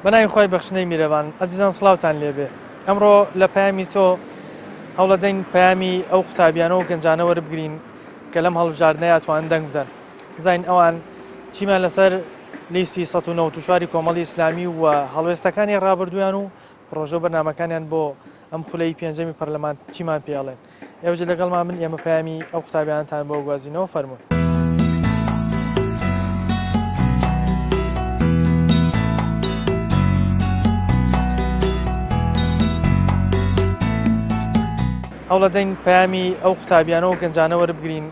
بەناوی خۆی بەخشنەی میرەوان ئەزیزان سڵاوتان لێبێ ئەمڕۆ لە پەیامی تۆ هەوڵەدەین پەیامی ئەو قوتابیانە و گەنجانە وەربگرین کە لەم هەڵبژاردنە یاتوان دەنگ بدەن بزانین ئەوان چیمان لەسەر لیستی ١٩٤ کۆمەڵی ئیسلامی و هەڵوێستەکانی ڕابردویان و پرۆژە و بەرنامەکانیان بۆ ئەم خولەی پێنجەمی پەرلەمان چیمان پێڵێن ئێوەش لەگەڵمان من ئێمە پەیامی ئەو قوتابیانتان بۆ گوازینەوە فەرموون. هەوڵەدەین پەیامی ئەو قوتابیانە و گەنجانە وەربگرین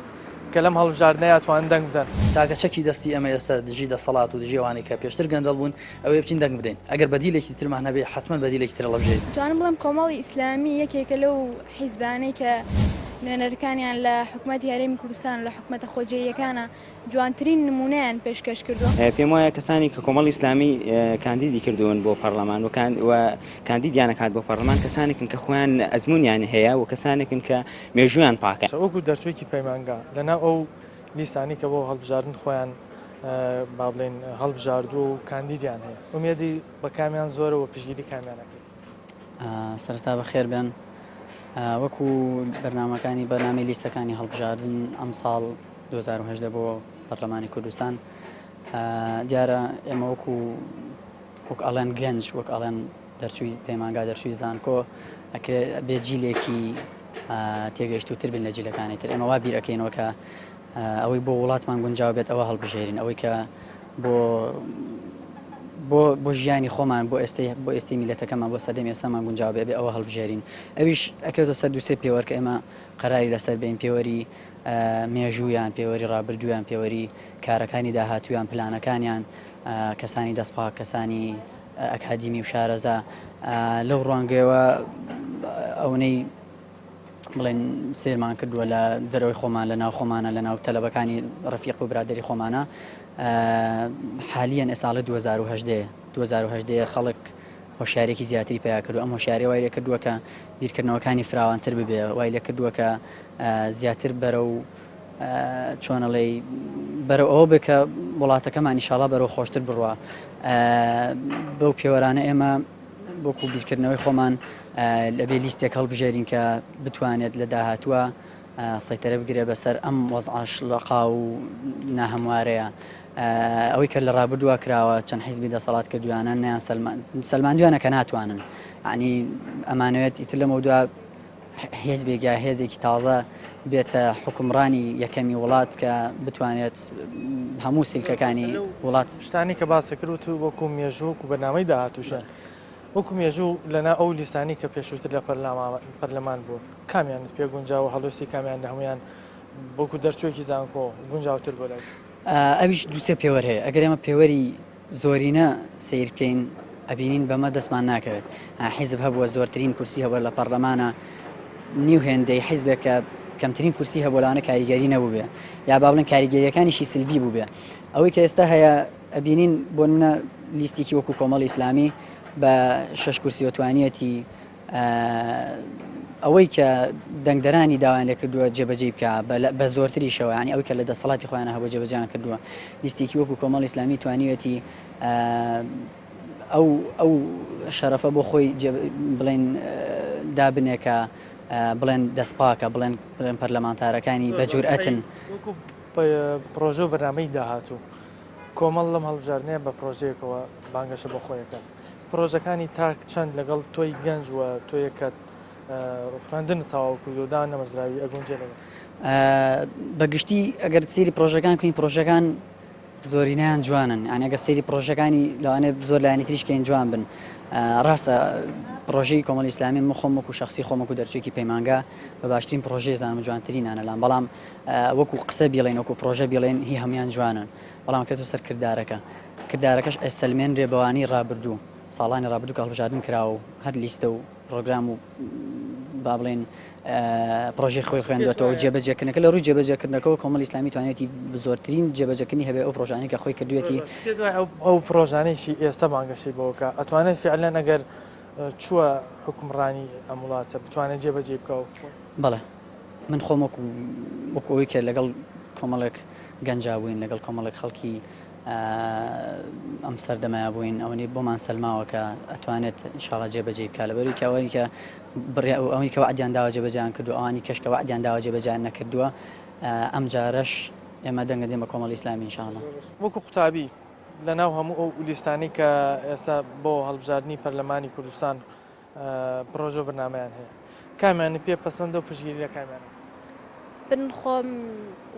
کە لەم هەڵبژاردنە یاتوان دەنگ بدەن. تاکەچەکی دەستی ئەمە ئێستا دژی دەسەڵات و دژێوانی کە پێشتر گەندەڵ بوون ئەوەی بچین دەنگ بدەین ئەگەر بەدیلێکی ترمان هەبێ حتمما بەدیلێکی تر لە بژێت. توانم بڵێم کۆمەڵی ئیسلامی یەکێکە لەو حیزبانەی کە نوێنەرەکانیان لە حکوومەتی هەرێمی کوردستان لە حکوومەتە خۆجێیەکانە جوانترین نمونەیان پێشکەش کردووە. پێم وایە کەسانی کە کۆمەڵی ئیسلامی کاندیدی کردوون بۆ پەرلەمان و کاندیدیانە کات بۆ پەرلەمان کەسانێکن کە خۆیان ئەزمونیان هەیە و کەسانێکن کە مێژویان پاکە. وەکو دەرچوویەکی پەیمانگا لەناو ئەو لیستانی کە بۆ هەڵبژاردن خۆیان با بڵێن هەڵبژاردووە و کاندیدیان هەیە ئومێدی بە کامیان زۆرەوە پشگیری کامیانەکەی. سەرەتا بەخێر بێن وەکو بەرنامەی لیستەکانی هەڵبژاردن ئەم ساڵ 2018 بۆ پەرلەمانی کوردستان دیارە ئێمە وەک ئەڵێن گەنج وەک ئەڵێن دەرچووی پەیمانگا دەرچووی زانکۆ بێجیلێکی تێگەیشتووتر بن لە جیلەکانی تر ئێمە وا بیرەکەینەوە کە ئەوەی بۆ وڵاتمان گونجاو بێت ئەوە هەڵبژێرین ئەوەی کە بۆ ژیانی خۆمان بۆ ئێستی میلەتەکەمان بۆ سەردەمی ئێستامان گونجاو بێ ئەوە هەڵبژێرین ئەویش ئەکەوتە سەر دووسێ پێوەر کە ئێمە قەراری لەسەر بین پێوەری مێژوویان پێوەری ڕابردویان پێوەری کارەکانی داهاتویان پلانەکانیان کەسانی دەستپاک کەسانی ئەکادیمی و شارەزا لەو ڕوانگەیەوە ئەوەی بڵێن سێرمان کردووە لە دەرەوەی خۆمان لە ناو خۆمانە لە ناو تەلەبەکانی ڕەفیق و برادری خۆمانە حالیان ئێساڵە 2018 خەڵک هۆشیارێکی زیاتری پیا کردو ئەم هۆشیاری وای لێ کردووە کە بیرکردنەوەکانی فراوانتر ببێ وای لێ کردووە کە زیاتر بەرە و چۆنەڵێ بەرەو ئەوە بێ کە وڵاتەکەمان ئینشاڵڵا بەرەو خۆشتر بڕوە بەو پێوەرانە ئێمە بۆکو بیرکردنەوەی خۆمان لەبێ لیستێک هەڵبژێرین کە بتوانێت لە داهاتووە سەیتەرە بگرێ بەسەر ئەم وەزعاش لەقا و ناهەموارەیە ئەوەی کە لە ڕابردووە کراوە چەند حیزبی دەسەڵات کردویانە نیان سەلماندویانە کە ناتوانن ینی ئەمانوێت ئیتر لە مەودووە حێزبێک یا هێزێکی تازە بێتە حکومڕانی یەکەمی وڵات کە بتوانێت هەموو سیلکەکانی وڵات شتانی کە باسە کرد و وەکو مێژوو و بەنامەی داهاتووشە وەکو مێژوو لەنا ئەو لیستانی کە پێشووتر لە پەرلەمان بوو کامیانت پێ گونجاوە هەڵوێستی کامیان لە هەمویان بۆکو دەرچوویەکی زانکۆ گونجاوتر بۆ لای ئەویش دووسێ پێوەەر هەیە ئەگەر ئێمە پێوەری زۆرینە سیر بکەین ئەبینین بەمە دەستمان ناکەوێت حیزب هەبووە زۆرترین کورسی هەبووە لە پەرلەمانە نیو هێندەی حیزبێک کە کەمترین کورسی هەبووڵانە کاریگەری نەبوو بێ یا با بڵێن کاریگەریەکانیشی سلبی بوو بێ ئەوەی کە ئێستا هەیە ئەبینین بۆ منە لیستێکی وەکو کۆمەڵی ئیسلامی بە 6 کورسی وتوانیەتی ئەوەی کە دەنگدەرانی داوایان لێ کردووە جێبەجێ بکە بە زۆرتریشەوە ینی ئەوەی کە لە دەسەڵاتی خۆیانە هەبوو جێبەجیان کردووە لیستێکی وەکو کۆمەڵی ئیسلامی توانیوەتی ئەو شەرەفە بۆ خۆی بڵێن دابنێکە بڵێن دەستپاکە بڵێن پەرلەمانتارەکانی بە جورئەتن پرۆژە و بەرنامەی داهاتوو کۆمەڵ لەم هەڵبژاردنەیە بە پرۆژەیەکەوە بانگەشە بۆ خۆیەکە پرۆژەکانی تاک چەند لەگەڵ تۆی گەنج وە تۆیەکەت خوێندن تەواو کردودا نەمەزراوی ئەگونجێنەوە بەگشتی ئەگەر سێری پرۆژەکان کوین پرۆژەکان زۆرینیان جوانن ئەگەر سێری پرۆژەکانی لەوانێ زۆر لایەنی تریشکەین جوان بن ڕاستە پرۆژەی کۆمەڵی ئیسلامی من خۆم وەکو شخصی خۆم وەکو دەرچوویەکی پەیمانگا بە باشترین پرۆژەی زانم جوانترینانەلام بەڵام وەکو قسە بیڵێن وەکو پرۆژە بیڵێن هی هەمویان جوانن بەڵام کەوتە سەر کردارەکەش ئەسەلمێنرێ بەوانی ڕابردوو ساڵانی ڕابردوو کە هەڵبژاردن کراوە و هەر لیستە و پرۆگرام و با بڵێن پرۆژێ خۆی خوێندوێتەوە جێبەجێکردنەکە لە ڕووی جێبەجێکردنەکەەوە کۆمەڵی ئیسلامی توانێتی زۆرترین جێبەجێکردنی هەبێ ئەو پرۆژانەی کە خۆی کردوێتی ئەو پرۆژانێکی ئێستا بانگەشەی بەوەکە ئەتوانێت فعلەن ئەگەر چووە حکومڕانی ئەم وڵاتە بتوانێت جێبەجێ بکەوە بەڵێ من خۆم وەکو ئەوەی کە لەگەڵ کۆمەڵێک گەنجا بووین لەگەڵ کۆمەڵێک خەڵکی ئەم سەردەمایە بووین ئەوەی بۆمان سەلماوە کە ئەتوانێت ئینشاڵڵا جێبەجێ بکات لەبەری کەوەی کە ئەوەی کە وعدیان داوە جێبەجیان کردو ئەوانی کەشکە وعدیان داوە جێبەجیان نەکردووە ئەم جارەش ئێمە دەنگە دێمە کۆمەڵی ئیسلامی ئینشاڵڵا وەکو قوتابی لەناو هەموو ئەو لیستانی کە ئێستا بۆ هەڵبژاردننی پەرلەمانی کوردستان پرۆژە بەرنمەیان هەیە کامیانە پێ پەسەندە و پشگیری لە کامیانە بن خۆم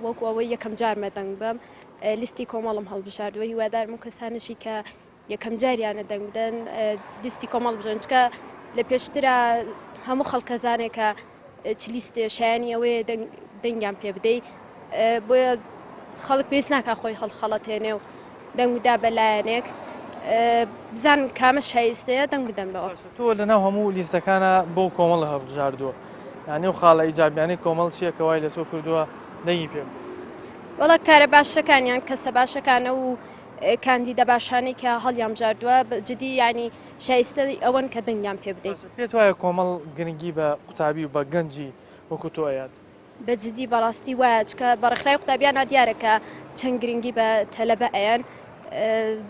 وەکو ئەوەی یەکەم جارمە دەنگ بم لیستی کۆمەڵم هەڵبژاردووە هیوادارم و کەسانشی کە یەکەم جاریانە دەنگ بدەن لیستی کۆمەڵ بژن چکە لە پێشترە هەموو خەڵکەزانێک کە چ لیستێ شایانی ئەوەیە دەنگیان پێ بدەیت بۆیە خەڵک پێویست ناکە خۆی هەڵخەڵەتێنێ و دەنگ بدا بەلایەنێک بزان کامە شایستەیە دەنگ بدەن بەوە تۆ لەناو هەموو لیستەکانە بۆ کۆمەڵ هەڵبژاردووە یعنی و خاڵە ئیجابیانی کۆمەڵ چییە کەوای لە تۆ کردووە دەنگی پێ وەڵا کارە باشەکانیان کەسە باشەکانە و کاندیدە باشانەی کە هەڵیان بژاردووە جدی ینی شایستە ئەوەن کە دەنگیان پێ بدەیت پێت وایە کۆمەڵ گرنگی بە قوتابی و بە گەنجی وەکو تۆ یاد بەجددی بەڕاستی وایە چکە بەڕێکخرای قوتابیانە دیارەکە چەند گرنگی بە تەلەبە ئەیان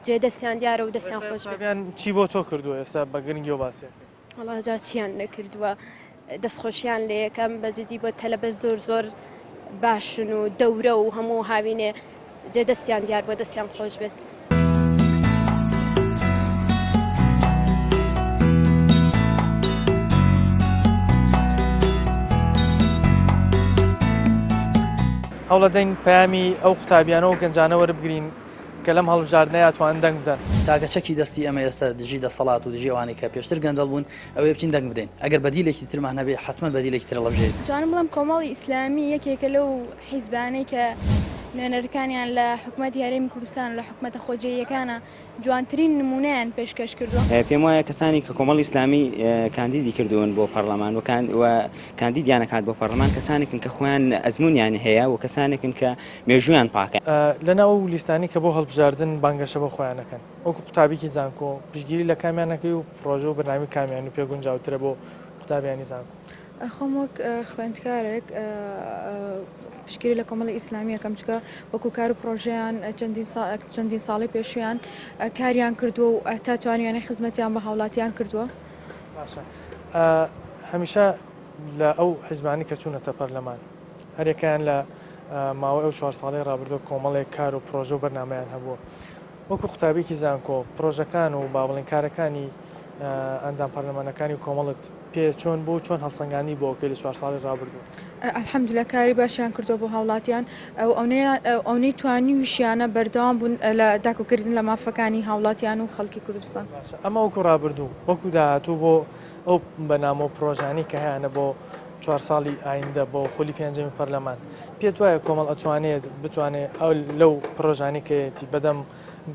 جێدەستیان دیارە و دەستیان خۆش بیان چی بۆ تۆ کردووە ئێستا بە گرنگی و باسێ وەڵا جار چیان نەکردووە دەستخۆشیان لە یەکەم بەجددی بۆ تەلەبە زۆر باشن و دەورە و هەموو هاوینێ جێدەستیان دیار بۆ دەستیان خۆش بێت هەوڵەدەین پەیامی ئەو قوتابیانە و گەنجانە وەربگرین کە لەم هەڵبژاردنەیە توان دەنگ بدەن تاگەچەکی دەستی ئەمە ئێستا دژی دەسەڵات و دژی ئەوانەی کە پێشتر گەندەڵ بوون ئەوەی بچین دەنگ بدەین ئەگەر بەدیلێکی ترمان هەبێ حتمما بەدیلێکی تر لە بژێت توانم بڵم کۆمەڵی ئیسلامی یەکێکە لەو حیزبانەی کە نوێنەرەکانیان لە حکوومەتی هەرێمی کوردستان لە حکوومەتە خۆجێیەکانە جوانترین نمونەیان پێشکەش کردووە پێم وایە کەسانی کە کۆمەڵی ئیسلامی کاندیدی کردوون بۆ پەرلەمان و کاندیدیانە کات بۆ پەرلەمان کەسانێکن کە خۆیان ئەزمونیان هەیە و کەسانێکن کە مێژویان پاکە لەناو لیستانی کە بۆ هەڵبژاردن بانگەشە بۆ خۆیانەکەن وەکو قوتابێکی زانکۆ پشگیری لە کامیانەکەی و پرۆژە و بەرنامی کامیان و پێگونجاوترە بۆ قوتابیانی زانکۆ خۆم وەک خوێندکارێک پشگیری لە کۆمەڵی ئیسلامی یەکەم چکە وەکو کار و پرۆژیان چەندین ساڵی پێشویان کاریان کردووە و تا توانیانەی خزمەتیان بە هاوڵاتیان کردووە باشە هەمیشە لە ئەو حیزبانی کە چوونەتە پەرلەمان هەرێکیان لە ماوەی ئەو 4 ساڵی ڕابردوو کۆمەڵێک کار و پرۆژە و بەرنامەیان هەبووە وەکو قوتابێکی زانکۆ پرۆژەکان و با بڵێن کارەکانی ئەندام پەرلەمانەکانی و کۆمەڵت پێ چۆن بوو چۆن هەڵسەنگانی بۆ ئەوکەی لە 4 ساڵی ڕابردوو ئەلحەمدولە کاری باشیان کردووە بۆ هاوڵاتیان ئەوەی توانی وشیانە بەردەوام بوون لە داکوکردن لە مافەکانی هاوڵاتیان و خەڵکی کوردستان ئەمە وەکو ڕابردوو وەکو داهاتوو بۆ ئەو بەنامە و پرۆژانی کە هیانە بۆ 4 ساڵی ئایندە بۆ خۆلی پێنجەمی پەرلەمان پێت وایە کۆمەڵ ئەتوانێت بتوانێت ئەو لەو پرۆژانی کەیەتی بەدەم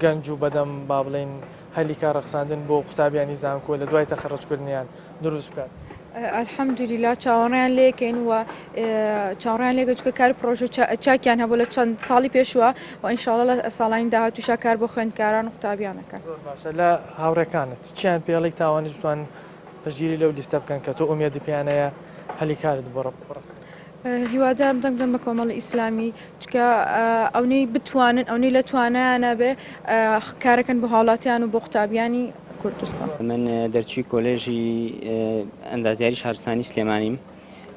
گەنج و بەدەم با بڵێن هەلی کارەخساندن بۆ قوتابیانی زانکۆ لە دوای تەخەڕەجکردنیان دروست بکات ئەلحەمدولیلا چاوەڕیان لێکەین و چاوەڕیان لێگە چکە کار پرۆژە چاکیان هەبوو لە چەند ساڵی پێشوە و ئینشاڵڵا لە ساڵانی داهاتووشا کار بۆ خوێندکاران و قوتابیانەکەن باشە لە هاوڕێکانت چیان پێڵی تاوانش بتوان پشگیری لەو لیستە بکەن کە تۆ ئومێدی پیانەیە هەلی کارت بۆ ڕاست هیوادارم دەنگ بدەن بە کۆمەڵی ئیسلامی چکە ئەونەی بتوانن ئەونەی لە توانایانە بێ کارەکەن بۆ هاوڵاتیان و بۆ قوتابیانی کوردستان من دەرچووی کۆلێژی ئەندازیاری شارستانی سلێمانیم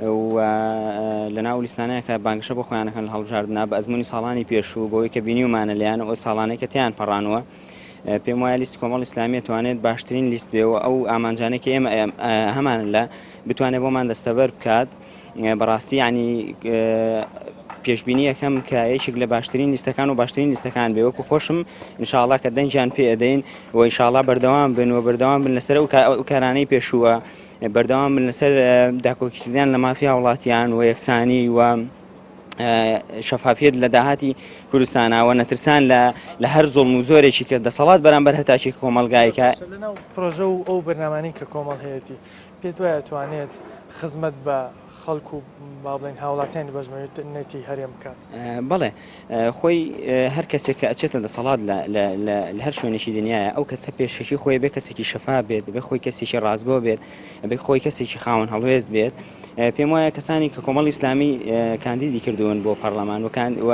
و لەناو لیستانەیە کە بانگشە بۆ خۆیانەکەن لە هەڵبژاردننا بە ئەزمموی ساڵانی پێشوو بۆەوەی کە بینیومانە لیان ئەو ساڵانەی کە تیان پەڕانەوە پێم وایە لیستی کۆمەڵ ئیسلامی توانێت باشترین لیست بێەوە ئەو ئامانجانێکی ئێمە هەمان لە بتوانێت بۆمان دەستەبەر بکات بەڕاستی ینی پێشببینی یەکەم کە یەکێک لە باشترین لیستەکان و باشترین لیستەکان بێ وەکو خۆشم انشاءڵڵا کە دەنگیان پێ ئەدەین و ئینشاءڵڵا بەردەوام بن و بەردەوام بن لەسەر ئەو کارانەی پێشووە بەردەوام بن لەسەر داکۆکردیان لە مافی هاوڵاتیان و یەکسانی و شەفافیت لە داهاتی کوردستانەوە نەترسان لە هەر زۆڵم و زۆرێکی کرد دەسەڵات بەرامبەر هەتاکی کۆمەلگایەکە لەناو پرۆژە و ئەو بەرنامانی کە کۆمەڵ هەیەی پێت وایە توانێت خزمەت بە خەڵکو و با بڵێن هاوڵاتیانی بەژمەوێتی هەرێم بکات. بەڵێ خۆی هەر کەسێک کە ئەچێتە دەسەڵات لە هەر شوێنێکی دنیاە ئەو کەسە پێشەکی خۆی بێ کەسێکی شەفا بێت بێ خۆی کەسێکی ڕازگۆ بێت بێ خۆی کەسێکی خاوەن هەڵوێست بێت. پێم وایە کەسانی کە کۆمەڵی ئیسلامی کاندیدی کردوون بۆ پەرلەمان و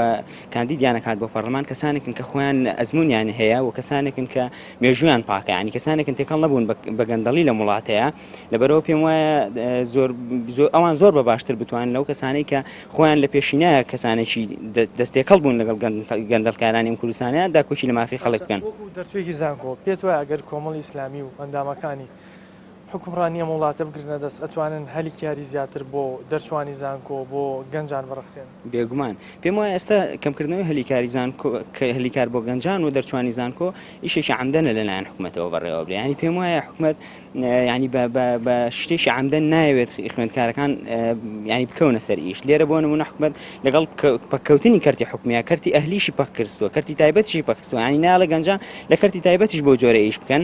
کاندیدیانەکات بۆ پەرلەمان کەسانێکن کە خۆیان ئەزمونیان هەیە و کەسانێکن کە مێژویان پاکە ینی کەسانێکن تێکەڵ نەبوون بە گەندەڵی لە وڵاتەیە لەبەرەوە پێم وایە ئەوان زۆر بە باشتر بتوانن لەو کەسانەی کە خۆیان لە پێشینایە کەسانێکی دەستێکەڵ بوون لەگەڵ گەندەڵکارانی کوردستانەیە داکۆچی لە مافی خەڵک بکەن. دەرتوێکی زانکۆ پێت وایە ئەگەر کۆمەڵی ئیسلامی و ئەندامەکانی حکومڕانی وڵاتە بگرنە دەست ئەتوانن هەلی کاری زیاتر بۆ دەرچوانی زانکۆ بۆ گەنجان بەڕخسێن. بێگومان پێم وایە ئێستا کەمکردنەوەی هەلیکار بۆ گەنجان و دەرچوانی زانکۆ ئیشێکی عەمدەنە لەلایەن حکوومەتەوە بەڕێوە برێ ینی پێم وایە حکوومەت ینی بە شتێکی عەمدەن نایەوێت خوێندکارەکان ینی بکەونە سەر ئیش لێرە بۆ نمونە حکوومەت لەگەڵ پەککەوتنی کەرتی حکومیە کەرتی ئەهلیشی پەکردووە کەرتی تایبەتیشی پەکستووە ینی ناڵە گەنجان لە کەرتی تایبەتیش بۆ جۆرە ئیش بکەن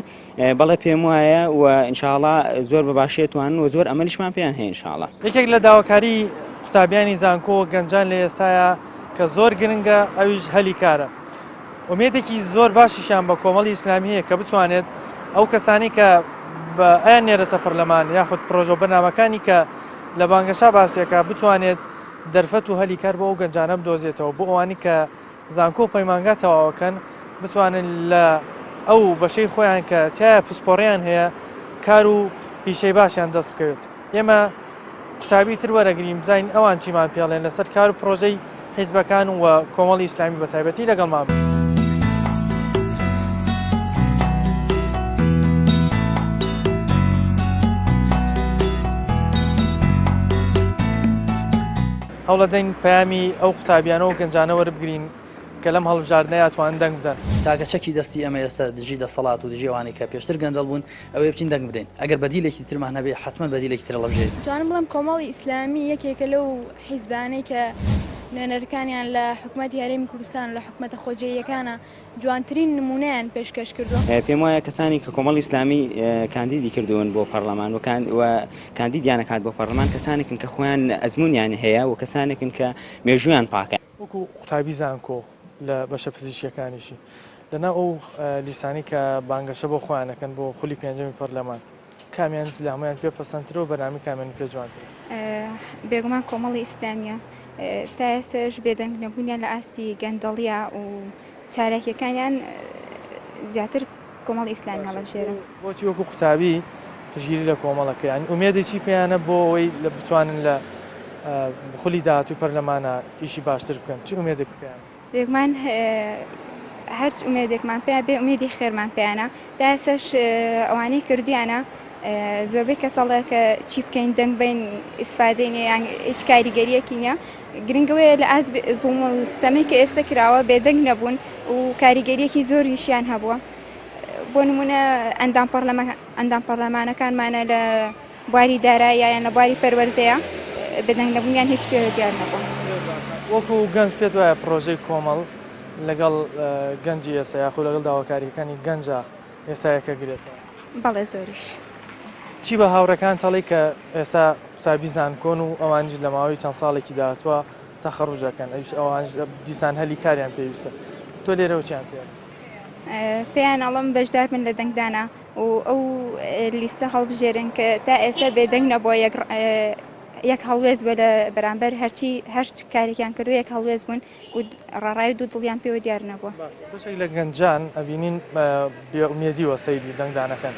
بەڵێ پێم وایە و ئینشاءڵڵا زۆر بە باشێتوان و زۆر ئەمەلیشمان پێیان هەیە ئینشاءڵڵا. یەکێک لە داواکاری قوتابیانی زانکۆ گەنجان لە ئێستاە کە زۆر گرنگە ئەویش هەلی کارە. ئومێدێکی زۆر باشیشان بە کۆمەڵی ئیسلامی هەیە کە بتوانێت ئەو کەسانی کە بە ئەیان نێرەتە پەرلەمان یاخود پرۆژە بەرنامەکانی کە لە بانگەشا باسیەکە بتوانێت دەرفەت و هەلی کار بۆ ئەو گەنجانە بدۆزێتەوە بۆ ئەوانی کە زانکۆ پەیمانگا تەواوەکەن بتوانن لە ئەو بەشەی خۆیان کە تایە پسپۆڕیان هەیە کار و پیشەی باشیان دەست بکەوێت. ئێمە قوتابی تر وەرەگرین بزین ئەوان چیمان پێڵێن لەسەر کار و پرۆژەی حیزبەکان و کۆمەڵی ئیسلامی بە تایبەتی لەگەڵمان بن. هەوڵەدەین پەیامی ئەو قوتابیانە و گەنجانە وەربگرین کە لەم هەڵبژاردنەیە توان دەنگ بدەن. تاگەچەکی دەستی ئەمە ئێستا دژی دەسەڵات و دژێوانی کە پێشتر گەندەڵ بوون ئەوەی بچین دەنگ بدەین ئەگەر بەدیلێکی ترمان هەبێ حتمما بەدیلێکی تر لەبژێت. توانم بڵم کۆمەڵی ئیسلامی یەکێکە لەو حیزبانەی کە نوێنەرەکانیان لە حکوومەتی هەرێمی کوردستان لە حکوومەتە خۆجێیەکانە جوانترین نمونەیان پێشکەش کردووە. پێم وایە کەسانی کە کۆمەڵی ئیسلامی کاندیدی کردوون بۆ پەرلەمان و کاندیدیانەکات بۆ پەرلەمان کەسانێکن کە خۆیان ئەزمونیان هەیە و کەسانێکن کە مێژویان پاکە. وەکو قوتابی زانکۆ لە بەشە پزیشکیەکانیشی لەنا ئەو لیسانی کە بانگەشە بۆ خۆیانەکەن بۆ خولی پێنجەمی پەرلەمان کامیان لە هەمویان پێ پەسەندترەوە بەنامی کامیان پێ جوانتر. بێگومان کۆمەڵی ئیسلامیە تا ئێستاش بێدەنگ نەبوونیان لە ئاستی گەندەڵیە و چارەکیەکانیان زیاتر کۆمەڵی ئیسلامی هەڵەبژێرن. بۆچی وەکو قوتابی پشگیری لە کۆمەڵەکە یانی ئومێدێکی پێیانە بۆ ئەوەی لە بتوانن لە خولی داهاتووی پەرلەمانە ئیشی باشتر بکەن چ ئومێدێک پێیان؟ بێگومان هەرچ ئومێدێکمان پێیان بێ ئومێدی خێرمان پێیانە تا ئێستاش ئەوانەی کردیانە زۆربەی کەسەڵێ کە چی بکەین دەنگ بین ئیسفادەینێ یان هیچ کاریگەریەکی نییە گرنگەوەیە لە ئاز زوڵم و ستەمەی کە ئێستا کراوە بێدەنگ نەبوون و کاریگەریەکی زۆریشیان هەبووە. بۆ نمونە ئەندام پەرلەمانەکانمانە لە بواری داراییە یان لە بواری پەروەردەیە بێدەنگ نەبوونیان هیچ پێوە دیار نەبووە. وەکو گەنج پێت وایە پرۆژەی کۆمەڵ لەگەڵ گەنجی ئێستا یاخود لەگەڵ داواکاریەکانی گەنجە ئێستایەکە گرێتەوە؟ بەڵێ زۆریش. چی بە هاوڕەکان تەڵی کە ئێستا قوتابی زانکۆن و ئەوانج لە ماوەی چەند ساڵێکی داهاتوە تەخەڕوجەکەن ئەوانج دیسان هەلی کاریان پێویستە تۆ لێرە چیان پێ؟ پێیان ئەڵم بەشدار من لە دەنگدانە و ئەو لیستە هەڵبژێرن کە تا ئێستا بێدەنگ نەبووە یەک هەڵوێز بە لە بەرامبەر هەرچ کارێکیان کردو یەک هەڵوێز بوون و ڕڕای دوو دڵیان پێوە دیار نەبووە. بەشێک لە گەنجان ئەبینین بێئومێدیوە سەیری دەنگدانەکەن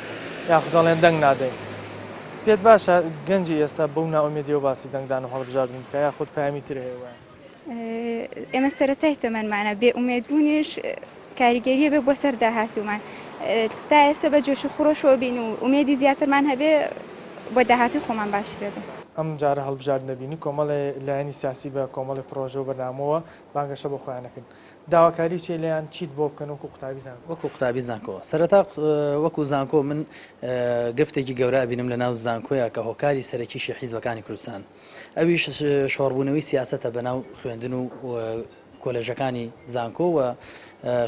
یاخود دەڵێن دەنگ نادەین. پێت باشە گەنجی ئێستا بەو ناومێدیەوە باسی دەنگدان و هەڵبژاردن بکە یاخود پەیامی تر هەیە؟ ئێمە سەرەتای تەمەنمانە بێئومێدبوونیش کاریگەریە بێ بۆ سەر داهاتوومان تا ئێستا بە جۆش و خۆشەوە بین و ئومێدی زیاترمان هەبێ بۆ داهاتوی خۆمان باشترە بێت. ئەم جارە هەڵبژاردن دەبینی کۆمەڵی لایەنی سیاسی بە کۆمەڵی پرۆژە و بەرنامەوە بانگەشە بۆ خۆیانەکەن داواکاری چێ لەیان چیت بۆ بکەن وەکو قوتابی زانکۆ وەکو قوتابی زانکۆ سەرەتا وەکو زانکۆ من گرفتێکی گەورە بینم لە ناو زانکۆیە کە هۆکاری سەرەکیشی حیزبەکانی کوردستان ئەویش شۆڕبوونەوەی سیاسەتە بە ناو خوێندن و کۆلێژەکانی زانکۆ و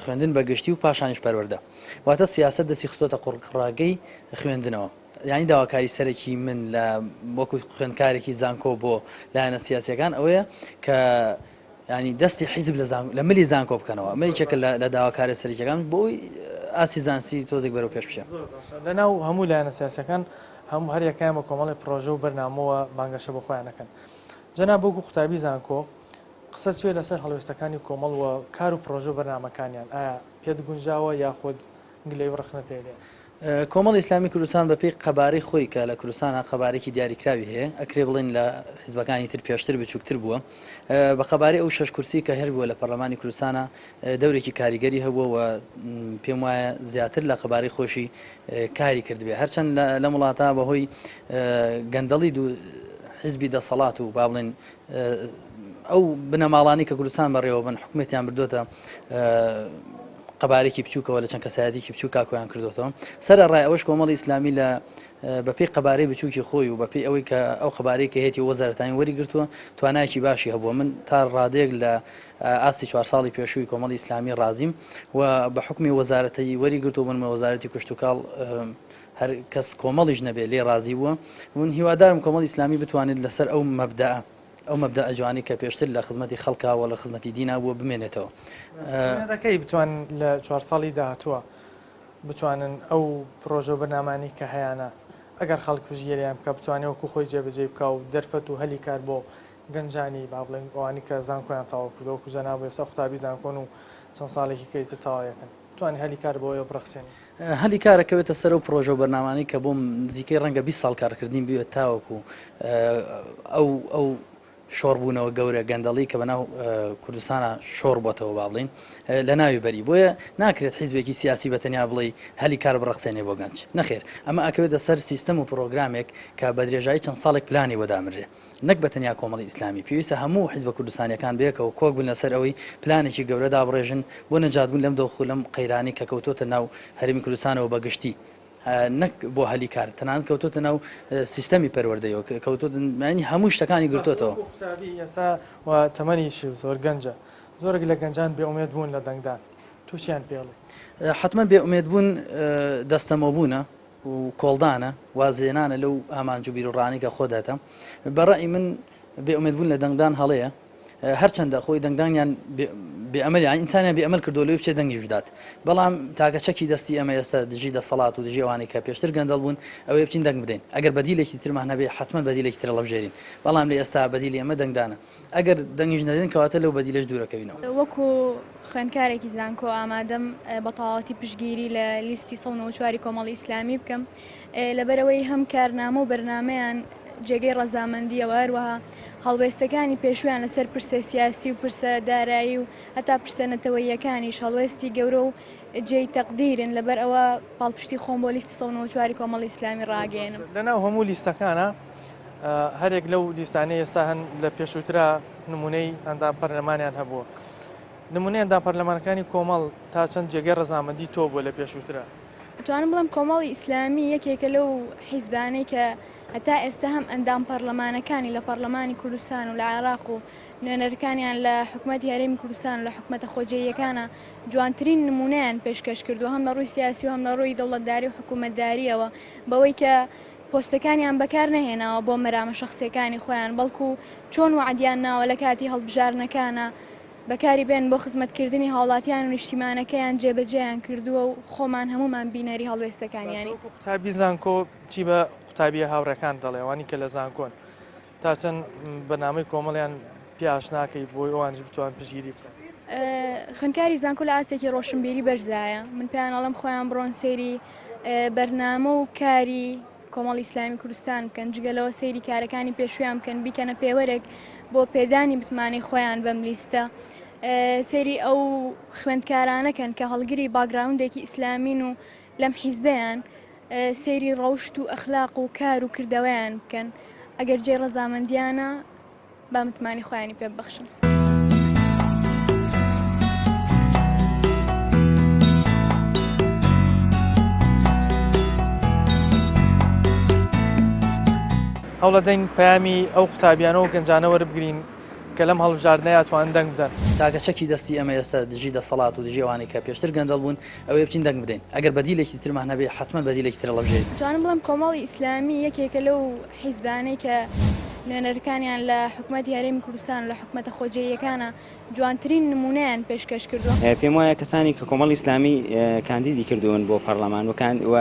خوێندن بەگشتی و پاشانیش پەروەردە واتە سیاست دەستی خستۆتە قوڕقڕاگەی خوێندنەوە یانی داواکاری سەرەکی من لە وەکو خوێندکارێکی زانکۆ بۆ لایەنە سیاسیەکان ئەوەیە کە ینی دەستی حیزب لە ملی زانکۆ بکەنەوە مەیکێکە لە داواکارە سەرکیەکان بۆی ئاسی زانسی تۆزێک بەرەو پێش بچێ لەناو هەموو لایەنە سیاسەکان هەموو هەر یەکەیان بە کۆمەڵی پرۆژە و بەرنامەوە بانگەشە بۆ خۆیانەکەن جەناب بۆکو قوتابی زانکۆ قسە چێ لەسەر هەڵوێستەکانی کۆمەڵ و کار و پرۆژە و بەرنامەکانیان ئایا پێت گونجاوە یاخود گلەی ڕخنەتێنێ کۆمەڵی ئیسلامی کوردستان بەپێی قەبارەی خۆی کە لە کوردستانە قەبارێکی دیاریکراوی هەیە ئەکرێ بڵین لە حیزبەکانی تر پێشتر بچووکتر بووە بە قەبارەی ئەو شەش کورسی کە هەر بووە لە پەرلەمانی کوردستانە دەورێکی کاریگەری هەبووە و پێم وایە زیاتر لە قەبارەی خۆشی کاری کردبێ هەرچەند لە وڵاتە بەهۆی گەندەڵی دوو حیزبی دەسەڵات و با بڵێن ئەو بنەماڵانی کە کوردستان بەڕێوە بن حکومەتیان بردوتە قەبارێکی بچووکەوە لە چەند کەسایەتێکی بچوو کاکۆیان کردوتەوە سەر ڕای ئەوەش کۆمەڵی ئیسلامی لە بەپێی قەبارەی بچووکی خۆی و بەپێی ئەوەی کە ئەو قەبارەی کە هێتی وەزارەتانی وەریگرتووە توانایکی باشی هەبووە من تا ڕادێک لە ئاستی 4 ساڵی پێشووی کۆمەڵی ئیسلامی ڕازیم و بە حکمی وەزارەتی وەریگرتووە من وەزارەتی کوشتتوکاڵ هەر کەس کۆمەڵیش نەبێت لێ ڕازی بووە من هیوادارم کۆمەڵی ئیسلامی بتوانێت لەسەر ئەو مەبدەە ئەو مەبدە ئەجوانی کە پێشتر لە خزمەتی خەڵکاوە لە خزمەتی دینا بووە بمێنێتەوە دەکەی بتوان لە 4 ساڵی داهاتووە بتوانن ئەو پرۆژە بەرنامانی کە هەیەە ئەگەر خەڵک پژگیریان بکە بتوانێت وەکو خۆی جێبەجێ بکە و دەرفەت و هەلی کار بۆ گەنجانی با بڵێن ئەوانی کە زانکۆیان تاوا کردەوە و جەناب ئێستا قوتابی زانکۆن و چەند ساڵێکی کەیتە تاوایەکەن توانانی هەلی کار بۆ ئەوە بڕخسێنی هەلی کارەکەوێتە سەر و پرۆژە و بەرنامانی کە بۆم نزیکەی ڕەنگە 20 ساڵ کارکردین بوێت تاوەکو ئەو شۆڕبوونەوە گەورە گەندەڵی کە بەناو کوردستانە شۆڕ بۆتەوە با بڵین لە ناوی بەری بۆیە ناکرێت حیزبێکی سیاسی بەتەنیا بڵێ هەلی کار بڕخسێنێ بۆ گەنج نەخێر ئەمە ئەکەوێتە سەر سیستەم و پرۆگرامێک کە بە درێژایی چەند ساڵێک پلانی بۆدامرێ نەک بەتەنیا کۆمەڵی ئیسلامی پێویستە هەموو حیزبە کوردستانیەکان بەیەکەوە کۆک بن لەسەر ئەوەی پلانێکی گەورە دابڕێژن بۆ نەجاتبوون لەم دۆخ و لەم قەیرانی کە کەوتۆتە ناو هەرمی کوردستانەوە بەگشتی نەک بۆ هەلی کار تەنانەت کەوتۆتە ناو سیستەمی پەروەردەیەوە کەوتۆنی هەموو شتەکانی گرتوتەوە ئێستا تەمەنیشی زۆر گەنجە زۆرێک لە گەنجان بێئومێد بوون لە دەنگدان تووشیان پێڵێ حتمما بێئومێد بوون دەستەمەبوونە و کۆڵدانە وازێنانە لەو ئامانج و بیرڕانی کە خۆداتە بەڕای من بێئومێد بوون لە دەنگدان هەڵەیە هەرچەندە خۆی دەنگدانیان بێئەمەلیان ئینسانیان بێئەمەل کردو لەوێ بچێ دەنگیش بدات بەڵام تاگەچەکی دەستی ئەمە ئێستا دژی دەسەڵات و دژی ئەوانەی کە پێشتر گەندەڵ بوون ئەوەی بچین دەنگ بدەین ئەگەر بەدیلێکی ترمان هەبێ حتمما بەدیلێکی ترە لەبژێرین بەڵام لە ئێستا بەدیلی ئەمە دەنگدانە ئەگەر دەنگیش نەدەین کەواتە لەو بەدیلەش دوورەکەوینەوە وەکو خوێندکارێکی زانکۆ ئامادەم بە تەواوەتی پشگیری لە لیستی 194 کۆمەڵی ئیسلامی بکەم لەبەرەوەی هەم کارنامە و بەرنامەیان جێگەی ڕەزامەندیەوە هەروەها هەڵوێستەکانی پێشویان لەسەر پرسە سیاسی و پرسە دارایی و هەتا پرسە نەتەوەییەکانیش هەڵوێستی گەورە و جێی تەقدیرن لەبەر ئەوە پاڵپشتی خۆم بۆ لیستی 194 کۆمەڵی ئیسلامی ڕاگەێنم لەناو هەموو لیستەکانە هەرێک لەو لیستانەی ئێستا هەن لە پێشووترا نمونەی ئەندام پەرلەمانیان هەبووە نمونەی ئەندام پەرلەمانەکانی کۆمەڵ تا چەند جێگەی ڕەزامەندی تۆ بووە لە پێشووترا دەتوانم بڵم کۆمەڵی ئیسلامی یەکێکە لەو حیزبانەی کە هەتا ئێستا هەم ئەندام پەرلەمانەکانی لە پەرلەمانی کوردستان و لە عێراق و نوێنەرەکانیان لە حکوومەتی هەرێمی کوردستان و لە حکوومەتە خۆجێیەکانە جوانترین نمونەیان پێشکەش کردو هەم لە ڕووی سیاسی و هەم لە ڕووی دەوڵەتداری و حکوومەتداریەوە بەوەی کە پۆستەکانیان بەکار نەهێناوە بۆ مەرامە شەخسیەکانی خۆیان بەڵکو چۆن وعدیان ناوە لە کاتی هەڵبژارنەکانە بەکاری بێن بۆ خزمەتکردنی هاوڵاتیان و نیشتیمانەکەیان جێبەجێیان کردووە و خۆمان هەمومان بینەری هەڵوێستەکانیانی قوتابی زانکۆ چی بە قوتابیە هاوڕەکان دەڵێوانی کە لە زانکۆن تا چەند بەنامەی کۆمەڵیان پیاشناکەی بۆی ئەوانش بتوان پشگیری بکەن خوێندکاری زانکۆ لە ئاستێکی ڕۆشنبیری بەرزایە من پێیان ئەڵم خۆیان بڕۆن سەیری بەرنامە و کاری کۆمەڵی ئیسلامی کوردستان بکەن جگەلەوە سەیری کارەکانی پێشویان بکەن بیکەنە پێوەرێک بۆ پێدانی بتمانی خۆیان بەم لیستە سەیری ئەو خوێندکارانەکەن کە هەڵگری باگراوندێکی ئیسلامین و لەم حیزبیان سەیری ڕەوشت و ئەخلاق و کار و کردەوەیان بکەن ئەگەر جێ ڕەزامەندیانە با متمانی خۆیانی پێ ببەخشن. هەوڵەدەین پەیامی ئەو قوتابیانە و گەنجانە وەربگرین کە لەم هەڵبژاردنەیە توان دەنگ بدەن. تاگەچەکی دەستی ئەمە ئێستا دژی دەسەڵات و دژی ئەوانەی کە پێشتر گەندەڵ بوون ئەوەی بچین دەنگ بدەین. ئەگەر بەدیلێکی ترمان هەبێ حتمما بەدیلێکی تر لەژێ. توانم بڵم کۆمەڵی ئیسلامی یەکێکە لەو حیزبانەی کە نوێنەرەکانیان لە حکوومەتی هەرێمی کوردستان لە حکوومەتە خۆجێیەکانە جوانترین نمونەیان پێشکەش کردووە. پێم وایە کەسانی کە کۆمەڵی ئیسلامی کاندیدی کردوون بۆ پەرلەمان و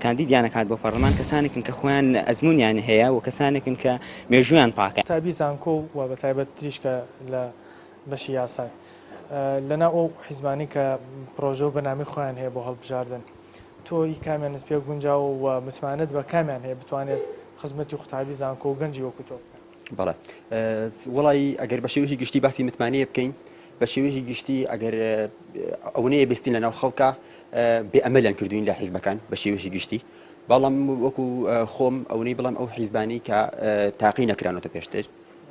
کاندیدیان نەکات بۆ پەرلەمان کەسانێکن کە خۆیان ئەزمونیان هەیە و کەسانێکن کە مێژویان پاکە. تابی زانکۆ و بە تایبەت تریشکە لە بەشی یاسای لەنا ئەو حیزبانی کە پرۆژە و بەنامی خۆیان هەیە بۆ هەڵبژاردن تۆی کامیانت پێ گونجاو و متمانەت بە کامیان هەیە بتوانێت خزمەتی قوتابی زانکۆ و گەنجی وەکو تۆ. بەڵێ وڵی ئەگەر بە شێوەیەکی گشتی باسی متمانەیە بکەین بە شێوەیەکی گشتی ئەگەر ئەوەیە بستین لەناو خەڵکە بێئەمەلیان کردوین لە حیزبەکان بە شێوەیەکی گشتی بەڵام وەکو خۆم ئەوەی بڵام ئەو حیزبانی کە تاقی نەکرانەوە پێشتر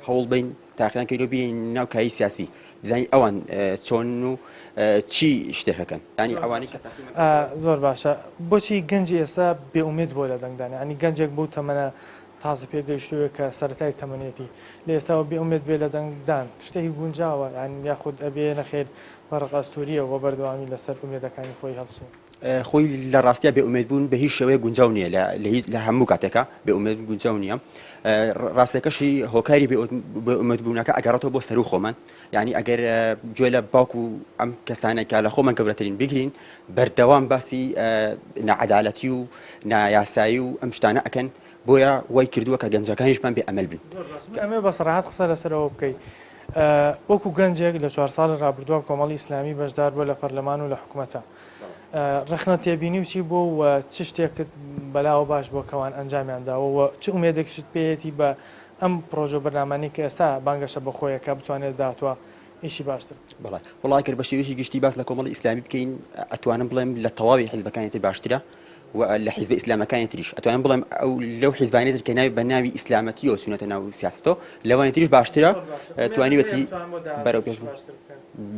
هەوڵ بین تاقییان کەیرۆ بین ناو کایی سیاسی بزانین ئەوان چۆن و چی شتێکەکەن ینی ئەوانی زۆر باشە بۆچی گەنجی ئێستا بێئومێد بۆ لە دەنگدانی ئەنی گەنجێک بوو تەمەنە تازە پێگەیشتووە کە سەرەتای تەمەنێتی لە ئێستاوە بێئومێد بێ لە دەنگدان شتێکی گونجاوە یان یاخود ئەبێ نەخێر بەڕقاستوریە و بەردەوامی لەسەر ئومێدەکانی خۆی هەڵسین. خۆی لە ڕاستیا بێئومێد بوون بە هیچ شێوەیە گونجاو نییە لە هەموو کاتێکە بێئومێد گونجاو نییە. ڕاستەکەشی هۆکاری بێئومێد بوونەکە ئەگەڕێتەوە بۆ سەر و خۆمان یعنی ئەگەر گوێ لە باوکو و ئەم کەسانێکە لە خۆمان گەورەترین بگرین بەردەوام باسی نەعەدالەتی و نایاسایی و ئەم شتانە ئەکەن بۆیە وای کردووە کە گەنجەکانیشمان بێ ئەمەل بن. ئەمێ بە سەراحەت قسە لەسەرەوە بکەیت وەکو گەنجێک لە 4 ساڵی ڕابردووە کۆمەڵی ئیسلامی بەشدار بووە لە پەرلەمان و لە حکوومەتە ڕخنە تێبینی و چی بۆ و چ شتێکت بەلاوە باش بۆ کەوان ئەنجامیانداوە و چ ئومێدێکشت پێیەتی بە ئەم پرۆژە بەرنامەی کە ئێستا بانگەشە بە خۆیەکە بتوانێت داهاتوە ئیشی باشتر. وڵای کرد بە شێوەیەکی گشتی باس لە کۆمەڵی ئیسلامی بکەین ئەتوانم بڵێم لە تەواوی حیزبەکانی تر باشترە و لە حیزبە ئیسلامەکانی تریش ئەتوانم بڵێم ئەو لەو حیزبانی تر کە ناوی بە ناوی ئیسلامەتی و سنەتە ناو سیاستۆ لەوانی تریش باشترە توانیوەتی بەرەو پێش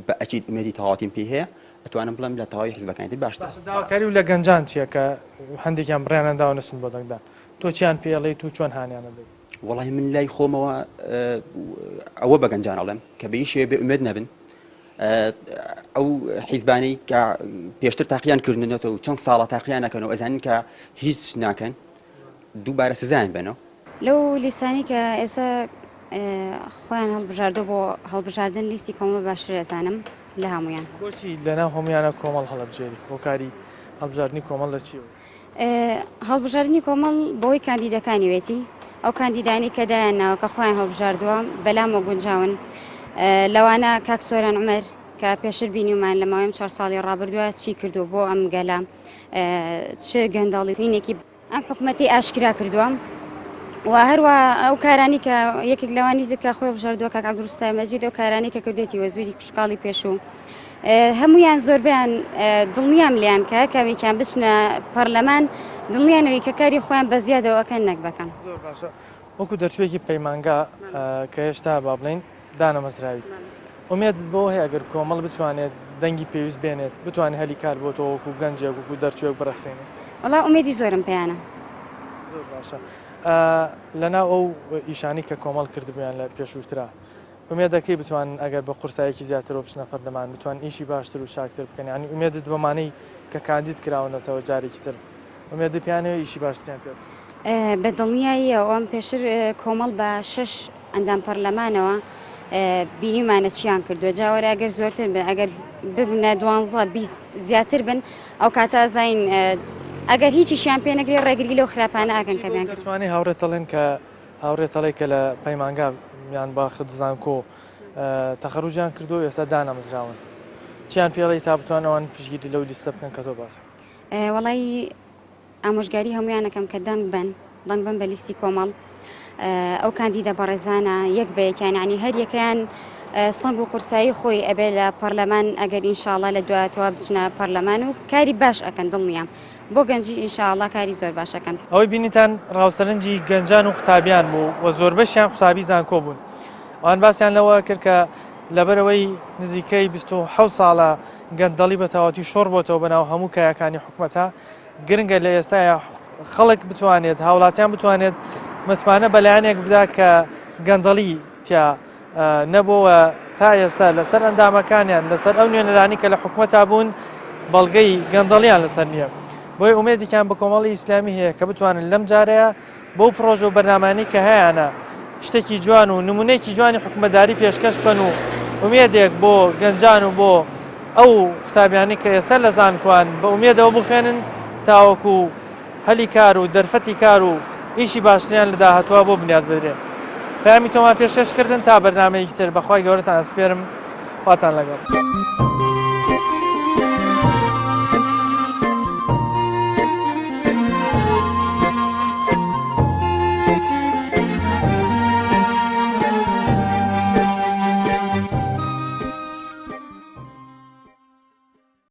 بە ئەچیت ئومێدی تەواواتیم پێی هەیە ئەتوانم بڵێم لە تەواوی حیزبەکانی تر باشتر. داواکاری و لە گەنجان چییە کە هەندێکیان بڕیانەنداوە نسن بۆ دەنگدان تۆ چیان پێڵێیت و چۆن هانیانە دەیت؟ وڵی من لای خۆمەوە ئەوە بە گەنجان ئەڵێم کە بە هیچ شێوە بێ ئومێد نەبن ئەو حیزبانەی کە پێشتر تاقییان کردنەوە و چەند ساڵە تاقییان نەکەنەوە ئەزانین کە هیچ ناکەن دووبارە سزایان بنەوە. لەو لیستانی کە ئێستا خۆیان هەڵبژاردۆ بۆ هەڵبژاردن لیستی کۆمەڵ باشتر ئەزانم لە هەمویان. بۆچی لەناو هەمویانە کۆمەڵ هەڵبژێری هۆکاری هەڵبژاردننی کۆمەڵ لە چیەوە؟ هەڵبژاردننی کۆمەڵ بۆی کاندیدەکانی وێتی ئەو کاندیدانی کە دایانناوە کە خۆیان هەڵبژاردووە بەلامەوە گونجاون لەوانە کاک سۆران عومەر کە پێشتر بینیومان لە ماوەی 4 ساڵی ڕابردووە چی کردو بۆ ئەم گەلە چ گەنداڵی وینێکی ئەم حکوومەتی ئاشکرا کردووە و هەروە ئەو کارانی کە یەکێک لەوانی تر کە خۆی بژاردووە کاک عەبدولستار مەجید ئەو کارانی کە کردێتی وەزیری کوشکاڵی پێشوو هەمویان زۆربیان دڵنیام لیان کە کامیکیان بچنە پەرلەمان دڵنیانەوەی کە کاری خۆیان بە زیادەوەکەن نەکبەکەن. وەکو دەرچوێکی پەیمانگا کە هێشتا با بڵین دانەمەزراوی ئومێدت بۆ هەیە ئەگەر کۆمەڵ بتوانێت دەنگی پێویست بێنێت بتوانێت هەلی کار بۆ تۆ وەکو گەنجێک وەکو دەرچوێک بڕەخسێنێت؟ وەڵا ئومێدی زۆرم پێیانە. زۆر باشە لەناو ئەو ئیشانی کە کۆمەڵ کردبیان لە پێشووترا ئومێدەکەی بتوان ئەگەر بە قورسایەکی زیاتر بچنە پەرلەمان بتوان ئیشی باشتر و شاکتر بکەن ینی ئومێدت بەمانەی کە کاندید کراونەتەوە جارێکی تر ئومێدە پیانەوە ئیشی باشتریان پێ بە دڵنیاییەوە ئەم پێشتر کۆمەڵ بە 6 ئەندام پەرلەمانەوە بینیمانە چیان کردووە جاوەرە ئەگەر زۆرتر بن ئەگەر ببنە 12 زیاتر بن ئەو کاتە زین ئەگەر هیچیشیان پێ نەگرێ ڕێگری لەو خراپانە ئاگەن کە بیان دەتوانێت هاوڕێتەڵێن کە هاوڕێتەڵی کە لە پەیمانگا یان باخت زانکۆ تەخەڕوجیان کردو ئێستا دانەمەزراون چیان پێڵی تا بتوانەوەن پشگیری لەو لیستە بکەن کە تۆ باس وەڵی ئامۆژگاری هەمویانەکەم کە دەنگ بن بە لیستی کۆمەڵ ئەو کاندیدە بەڕێزانە یەک بەیەکیان ینی هەر یەکەیان سەنگ و قورسایی خۆی ئەبێ لە پەرلەمان ئەگەر ئینشاءڵڵا لە دواتەوە بچنە پەرلەمان و کاری باش ئەکەن دڵنیام بۆ گەنجی ئینشاءڵڵا کاری زۆر باشەکەن. ئەوەی بینیتان ڕاوسەرنجی گەنجان و قوتابیان بوو و زۆربەشیان قوتابی زانکۆ بوون ئەوان باسییان لەوە کرد کە لەبەرەوەی نزیکەی 27 ساڵە گەندەڵی بە تەواوەتی شۆڕ بۆتەوە بەناو هەموو کایەکانی حکوومەتە گرنگە لە ئێستاە خەڵک بتوانێت هاوڵاتیان بتوانێت متمانە بەلایەنێک بدا کە گەندەڵی تیا نەبووە تا ئێستا لەسەر ئەندامەکانیان لەسەر ئەو نوێنەرانی کە لە حکوومەتا بوون بەڵگەی گەندەڵیان لەسەر نییە بۆی ئومێدێکیان بە کۆمەڵی ئیسلامی هەیە کە بتوانن لەم جارەیە بەو پرۆژە و بەرنامانی کە هەیەە شتێکی جوان و نمونەیەکی جوانی حکومەتداری پێشکەش بن و ئومێدێک بۆ گەنجان و بۆ ئەو قوتابیانی کە ئێستا لە زانکوان بە ئومێدەوە بخوێنن تاوەکو هەلی کار و دەرفەتی کار و ئیشی باشتریان لە داهاتوە بۆ بنیاد بدرێن پامی تۆمان پێشکەشکردن تا بەرنامەیەکی تر بەخوای گەورەتان ئەسپێرم خواتان لەگەڵ.